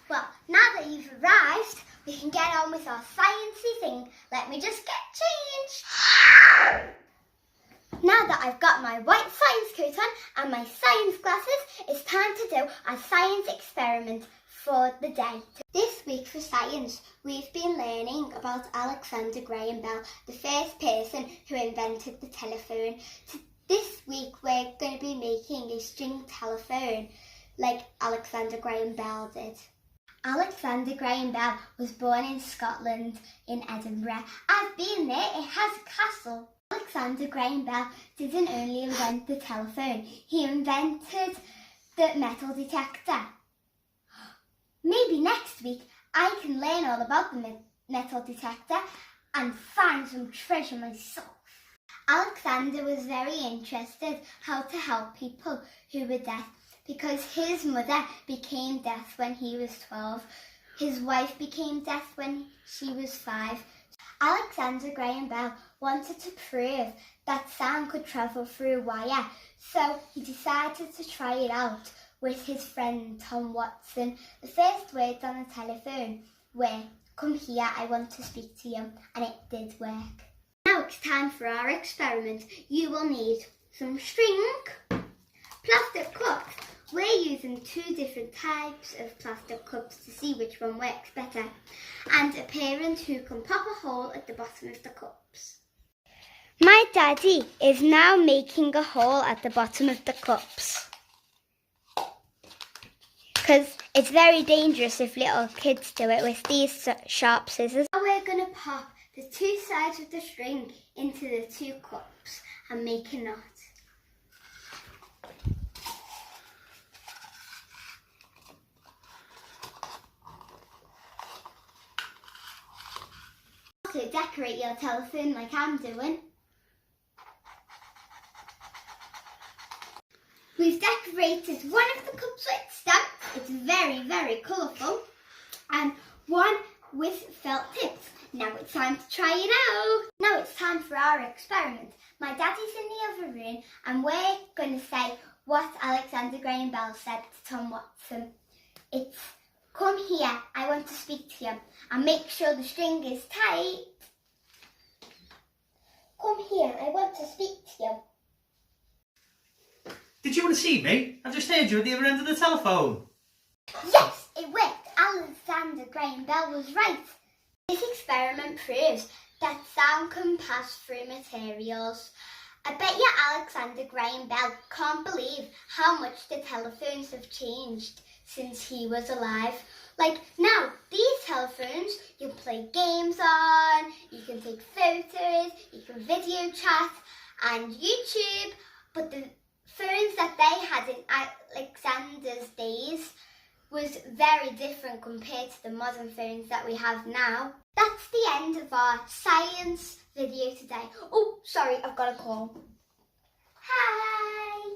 Well, now that you've arrived, we can get on with our sciencey thing. Let me just get changed. Now that I've got my white science coat on and my science glasses, it's time to do our science experiment for the day. This week for science, we've been learning about Alexander Graham Bell, the first person who invented the telephone. This week we're going to be making a string telephone like Alexander Graham Bell did. Alexander Graham Bell was born in Scotland, in Edinburgh. I've been there, it has a castle. Alexander Graham Bell didn't only invent the telephone, he invented the metal detector. Maybe next week I can learn all about the metal detector and find some treasure myself. Alexander was very interested how to help people who were deaf because his mother became deaf when he was 12. His wife became deaf when she was 5. Alexander Graham Bell wanted to prove that sound could travel through a wire, so he decided to try it out with his friend Tom Watson. The first words on the telephone were, "Come here, I want to speak to you," and it did work. Now it's time for our experiment. You will need some string, plastic cups. We're using 2 different types of plastic cups to see which one works better, and a parent who can pop a hole at the bottom of the cups. My daddy is now making a hole at the bottom of the cups because it's very dangerous if little kids do it with these sharp scissors. Now we're going to pop the 2 sides of the string into the 2 cups and make a knot. Also decorate your telephone like I'm doing. We've decorated one of the cups with stamps. It's very, very colourful. And one with felt tips. Now it's time to try it out. Now it's time for our experiment. My daddy's in the other room and we're going to say what Alexander Graham Bell said to Tom Watson. It's, "Come here, I want to speak to you." And make sure the string is tight. "Come here, I want to speak to you." Did you want to see me? I just heard you at the other end of the telephone. Yes, it worked. Alexander Graham Bell was right. This experiment proves that sound can pass through materials. I bet you Alexander Graham Bell can't believe how much the telephones have changed since he was alive. Like now, these telephones you play games on, you can take photos, you can video chat and YouTube, but the phones that they had in Alexander's days was very different compared to the modern phones that we have now. That's the end of our science video today. Oh, sorry, I've got a call. Hi!